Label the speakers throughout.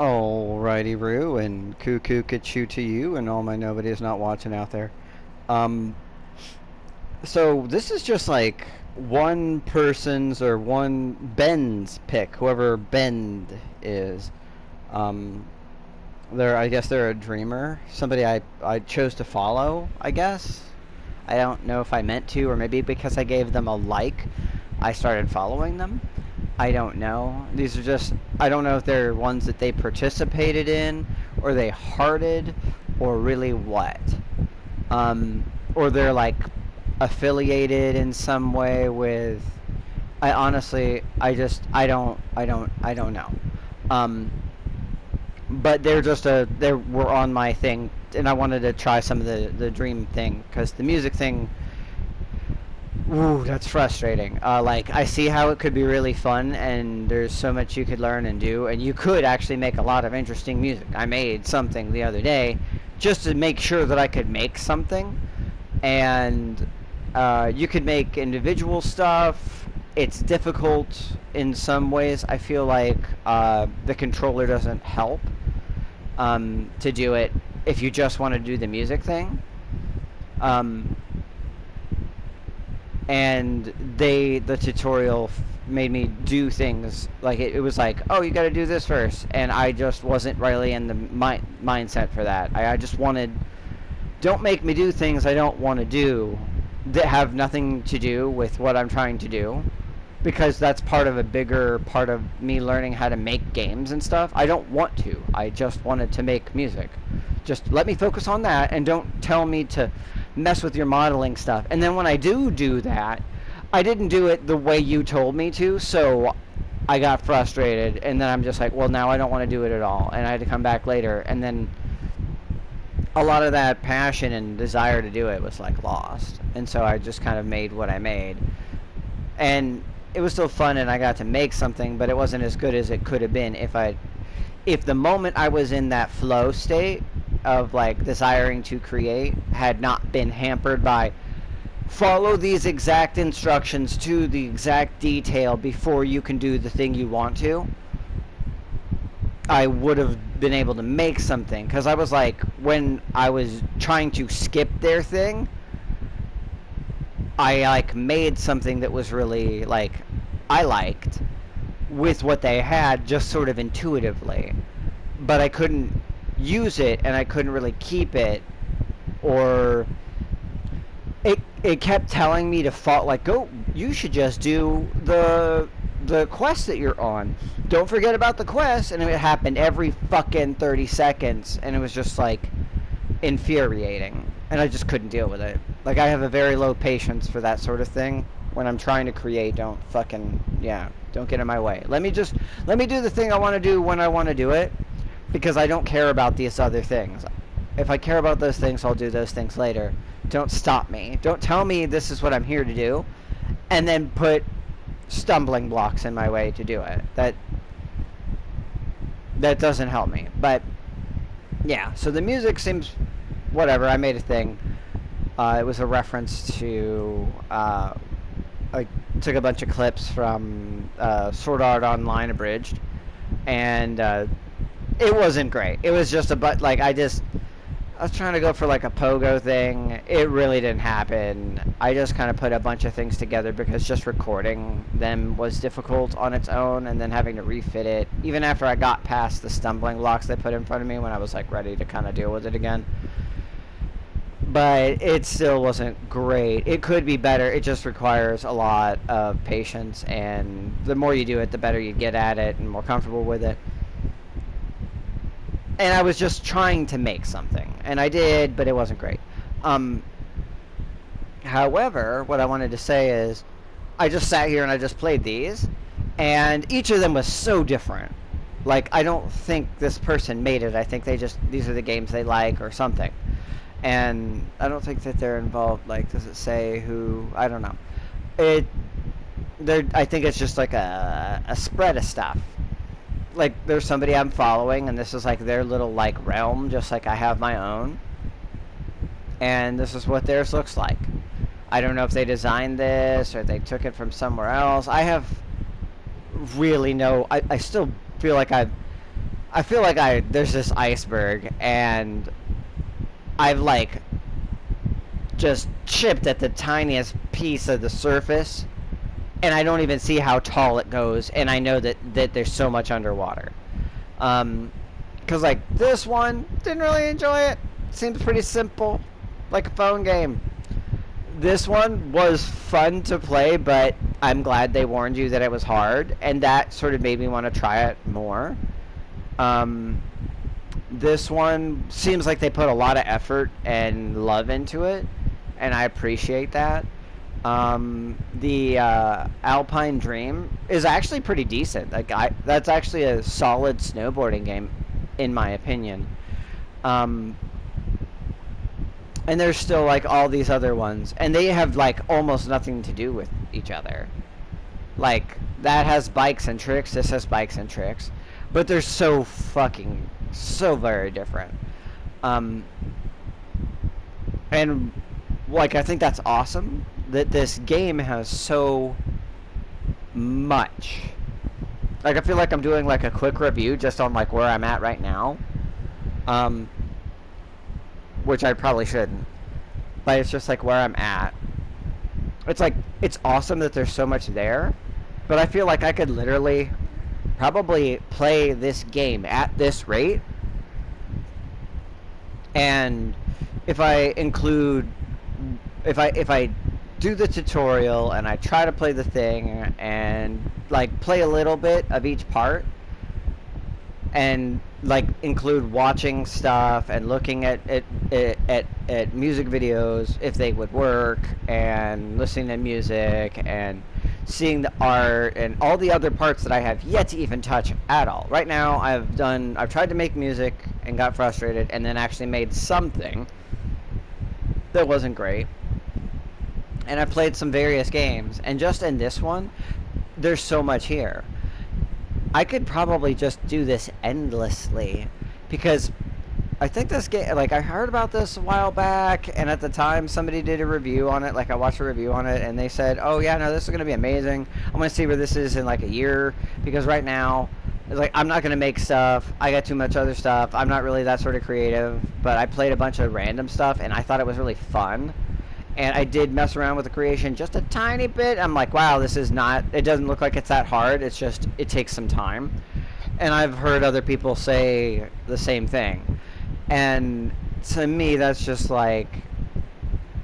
Speaker 1: Alrighty, Roo, and cuckoo Kachu to you, and all my nobody's not watching out there. Um, so this is just like one person's or one Ben's pick, whoever Bend is. Um, I guess they're a dreamer, somebody I chose to follow. I guess I don't know if I meant to, or maybe because I gave them a like, I started following them. I don't know. These are just, I don't know if they're ones that they participated in, or they hearted, or really what. Or they're like affiliated in some way with. I honestly, I don't know. Um, but they were on my thing, and I wanted to try some of the dream thing because the music thing. Ooh, that's frustrating. Like, I see how it could be really fun, and there's so much you could learn and do, and you could actually make a lot of interesting music. I made something the other day just to make sure that I could make something, and you could make individual stuff. It's difficult in some ways. I feel like the controller doesn't help to do it if you just want to do the music thing. Um, and the tutorial made me do things like it was like, oh, you got to do this first, and I just wasn't really in the mindset for that. I just wanted, don't make me do things I don't want to do that have nothing to do with what I'm trying to do, because that's part of a bigger part of me learning how to make games and stuff. I don't want to. I just wanted to make music. Just let me focus on that, and don't tell me to mess with your modeling stuff. And then when I do that, I didn't do it the way you told me to, so I got frustrated, and then I'm just like, well, now I don't want to do it at all, and I had to come back later, and then a lot of that passion and desire to do it was like lost, and so I just kind of made what I made, and it was still fun, and I got to make something, but it wasn't as good as it could have been if the moment I was in that flow state of like desiring to create had not been hampered by follow these exact instructions to the exact detail before you can do the thing you want to. I would have been able to make something, because I was like, when I was trying to skip their thing, I like made something that was really like I liked with what they had, just sort of intuitively, but I couldn't use it, and I couldn't really keep it, or it kept telling me to fall, like, go, you should just do the quest that you're on, don't forget about the quest, and it happened every fucking 30 seconds, and it was just like infuriating, and I just couldn't deal with it. Like, I have a very low patience for that sort of thing. When I'm trying to create, don't fucking, yeah, don't get in my way. Let me do the thing I want to do when I want to do it, because I don't care about these other things. If I care about those things, I'll do those things later. Don't stop me. Don't tell me this is what I'm here to do, and then put stumbling blocks in my way to do it. That doesn't help me. But yeah, so the music seems whatever. I made a thing. It was a reference to I took a bunch of clips from Sword Art Online Abridged, and it wasn't great. It was just like I was trying to go for like a pogo thing. It really didn't happen. I just kind of put a bunch of things together because just recording them was difficult on its own, and then having to refit it, even after I got past the stumbling blocks they put in front of me when I was like ready to kind of deal with it again. But it still wasn't great. It could be better. It just requires a lot of patience, and the more you do it, the better you get at it and more comfortable with it. And I was just trying to make something, and I did, but it wasn't great. Um, However, what I wanted to say is, I just sat here and I just played these, and each of them was so different. Like, I don't think this person made it. I think these are the games they like or something. And I don't think that they're involved. Like, does it say who? I don't know. It, I think it's just like a spread of stuff. Like, there's somebody I'm following, and this is like their little like realm, just like I have my own. And this is what theirs looks like. I don't know if they designed this or they took it from somewhere else. I have really no. I still feel like I feel like there's this iceberg, and I've like just chipped at the tiniest piece of the surface, and I don't even see how tall it goes, and I know that there's so much underwater. Because like this one, didn't really enjoy it. Seems pretty simple, like a phone game. This one was fun to play, but I'm glad they warned you that it was hard, and that sort of made me want to try it more. This one seems like they put a lot of effort and love into it, and I appreciate that. The Alpine Dream is actually pretty decent. That's actually a solid snowboarding game, in my opinion. And there's still like all these other ones, and they have like almost nothing to do with each other. Like that has bikes and tricks, this has bikes and tricks, but they're so very different. And like I think that's awesome that this game has so much. Like I feel like I'm doing like a quick review just on like where I'm at right now. Which I probably shouldn't. But it's just like where I'm at. It's like it's awesome that there's so much there, but I feel like I could literally probably play this game at this rate, and if I do the tutorial and I try to play the thing and like play a little bit of each part and like include watching stuff and looking at music videos if they would work, and listening to music and seeing the art and all the other parts that I have yet to even touch at all. Right now I've tried to make music and got frustrated, and then actually made something that wasn't great. And I played some various games, and just in this one there's so much here. I could probably just do this endlessly, because I think this game, like I heard about this a while back, and at the time somebody did a review on it, like I watched a review on it, and they said, oh yeah, no, this is going to be amazing. I'm going to see where this is in like a year, because right now, it's like I'm not going to make stuff. I got too much other stuff. I'm not really that sort of creative, but I played a bunch of random stuff, and I thought it was really fun. And I did mess around with the creation just a tiny bit. I'm like, wow, this is not, it doesn't look like it's that hard. It's just, it takes some time. And I've heard other people say the same thing. And to me, that's just like,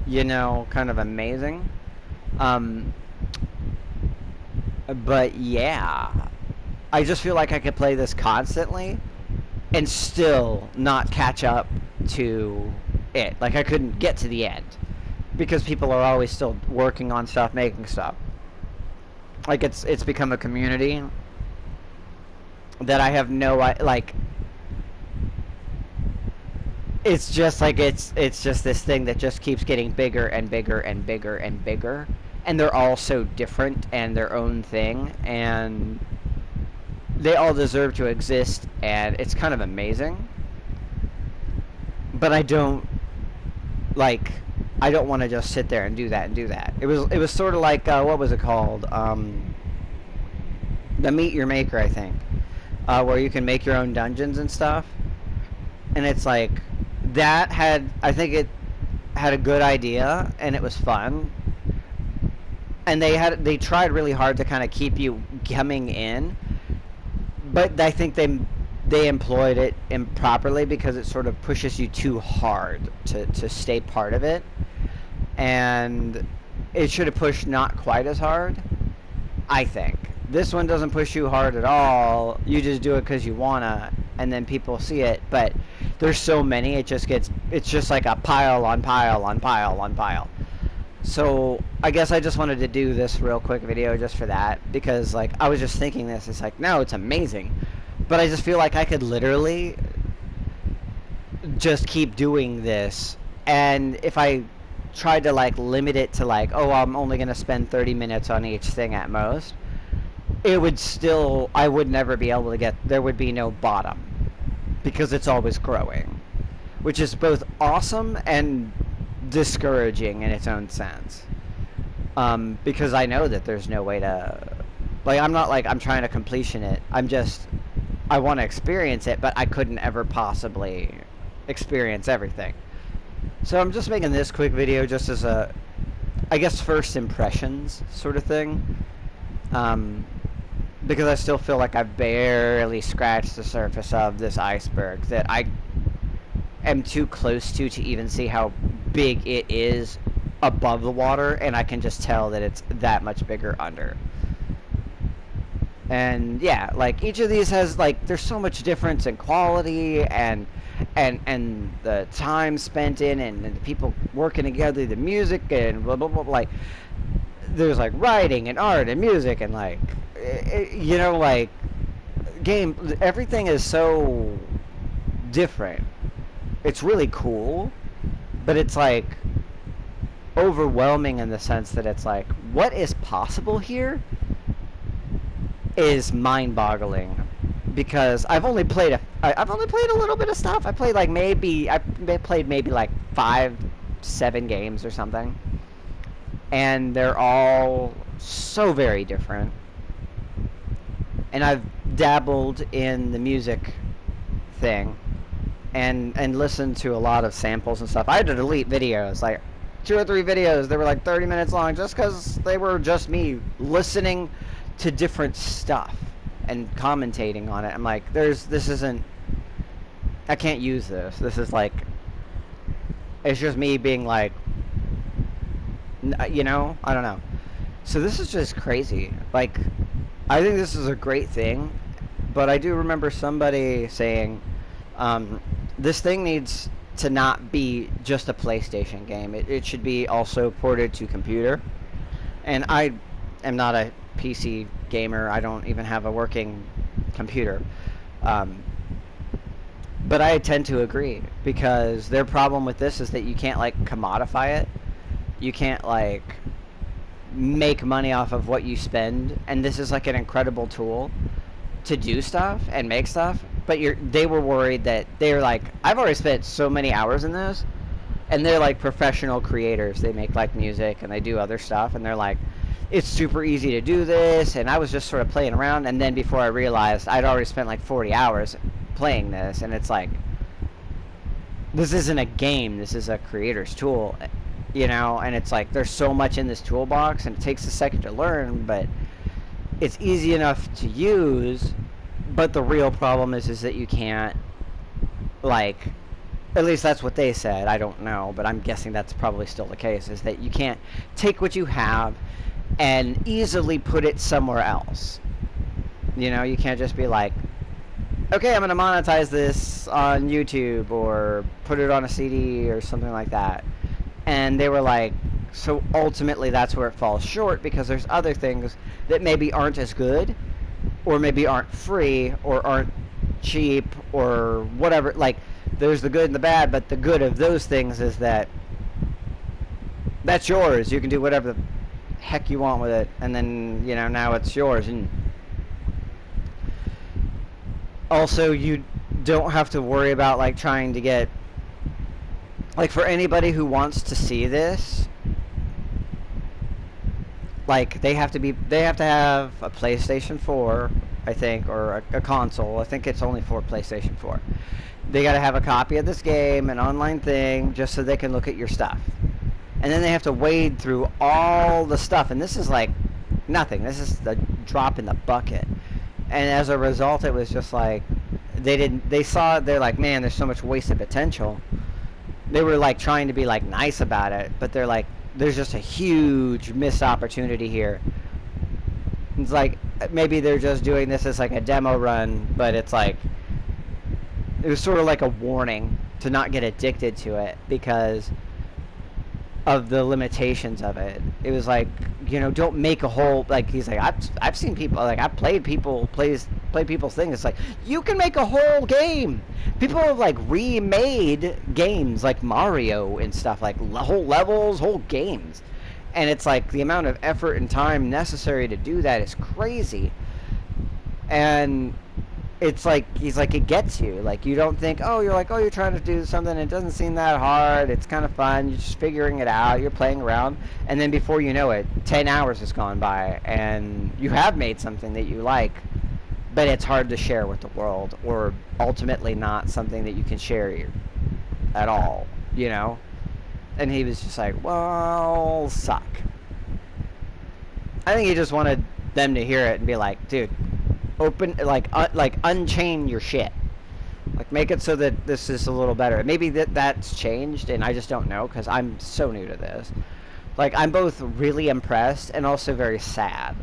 Speaker 1: you know, kind of amazing. But yeah, I just feel like I could play this constantly and still not catch up to it. Like I couldn't get to the end, because people are always still working on stuff, making stuff. Like it's become a community that I have no, like, it's just like it's just this thing that just keeps getting bigger and bigger and bigger and bigger, and they're all so different and their own thing, and they all deserve to exist, and it's kind of amazing. But I don't want to just sit there and do that and do that. It was sort of like what was it called? The Meet Your Maker, I think, where you can make your own dungeons and stuff. And it's like I think it had a good idea, and it was fun. And they tried really hard to kind of keep you coming in, but I think they employed it improperly, because it sort of pushes you too hard to stay part of it. And it should have pushed not quite as hard, I think. This one doesn't push you hard at all. You just do it because you wanna, and then people see it. But there's so many, it's just like a pile on pile on pile on pile. So I guess I just wanted to do this real quick video just for that, because like I was just thinking this. It's like, no, it's amazing, but I just feel like I could literally just keep doing this, and if I tried to like limit it to like, oh, I'm only gonna spend 30 minutes on each thing at most, I would never be able to get, there would be no bottom, because it's always growing, which is both awesome and discouraging in its own sense. Because I know that there's no way to, like, I'm not like I'm trying to completion it. I want to experience it, but I couldn't ever possibly experience everything. So I'm just making this quick video just as a, I guess, first impressions sort of thing. Because I still feel like I've barely scratched the surface of this iceberg that I am too close to even see how big it is above the water, and I can just tell that it's that much bigger under. And yeah, like each of these has like there's so much difference in quality and the time spent in and the people working together, the music and blah blah blah. Like there's like writing and art and music and like you know, like game, everything is so different. It's really cool, but it's like overwhelming in the sense that it's like what is possible here is mind-boggling, because I've only played a little bit of stuff. I played maybe like 5-7 games or something, and they're all so very different. And I've dabbled in the music thing and listened to a lot of samples and stuff. I had to delete videos, like 2 or 3 videos. They were like 30 minutes long just because they were just me listening to different stuff and commentating on it. I'm like, I can't use this. This is like, it's just me being like, you know, I don't know. So this is just crazy. Like, I think this is a great thing, but I do remember somebody saying, this thing needs to not be just a PlayStation game. It should be also ported to computer. And I am not a PC gamer. I don't even have a working computer. But I tend to agree, because their problem with this is that you can't like commodify it. You can't like make money off of what you spend, and this is like an incredible tool to do stuff and make stuff, but they were worried that they were like, I've already spent so many hours in this, and they're like professional creators. They make like music and they do other stuff, and they're like, it's super easy to do this, and I was just sort of playing around, and then before I realized I'd already spent like 40 hours playing this, and it's like, this isn't a game, this is a creator's tool, you know. And it's like there's so much in this toolbox, and it takes a second to learn, but it's easy enough to use. But the real problem is that you can't, like, at least that's what they said, I don't know, but I'm guessing that's probably still the case, is that you can't take what you have and easily put it somewhere else. You know, you can't just be like, okay, I'm going to monetize this on YouTube or put it on a CD or something like that. And they were like, so ultimately that's where it falls short, because there's other things that maybe aren't as good, or maybe aren't free, or aren't cheap, or whatever. Like, there's the good and the bad, but the good of those things is that that's yours. You can do whatever the heck you want with it, and then, you know, now it's yours. And also, you don't have to worry about like trying to get, like, for anybody who wants to see this, like, they have to have a PlayStation 4, I think, or a console. I think it's only for PlayStation 4. They got to have a copy of this game, an online thing, just so they can look at your stuff. And then they have to wade through all the stuff, and this is like nothing. This is the drop in the bucket. And as a result, it was just like, they saw it, they're like, man, there's so much wasted potential. They were like trying to be like nice about it, but they're like, there's just a huge missed opportunity here. It's like, maybe they're just doing this as like a demo run, but it's like, it was sort of like a warning to not get addicted to it because of the limitations of it. It was like, you know, don't make a whole, like, he's like, I've seen people, like, I've played people's things. It's like, you can make a whole game. People have like remade games like Mario and stuff, like whole levels, whole games, and it's like the amount of effort and time necessary to do that is crazy. And it's like, he's like, it gets you. Like, you don't think, oh, you're like, oh, you're trying to do something, it doesn't seem that hard, it's kind of fun, you're just figuring it out, you're playing around, and then before you know it, 10 hours has gone by, and you have made something that you like. but it's hard to share with the world, or ultimately not something that you can share at all, you know? And he was just like, well, suck. I think he just wanted them to hear it and be like, dude, open, like unchain your shit. Like, make it so that this is a little better. Maybe that's changed, and I just don't know, because I'm so new to this. Like, I'm both really impressed and also very sad.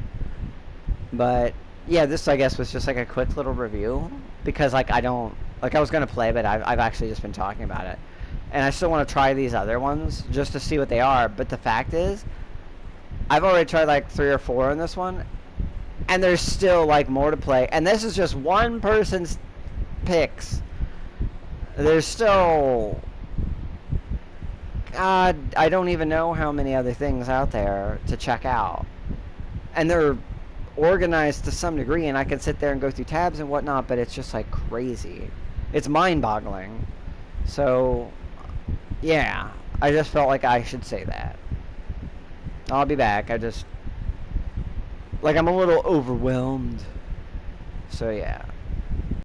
Speaker 1: But, yeah, this, I guess, was just, like, a quick little review. Because, like, I don't... Like, I was going to play, but I've actually just been talking about it. And I still want to try these other ones, just to see what they are. But the fact is, I've already tried, like, 3 or 4 in this one. And there's still, like, more to play. And this is just one person's picks. There's still... God, I don't even know how many other things out there to check out. And they're organized to some degree, and I can sit there and go through tabs and whatnot, but it's just, like, crazy. It's mind-boggling. So, yeah, I just felt like I should say that. I'll be back. I just... Like, I'm a little overwhelmed. So, yeah.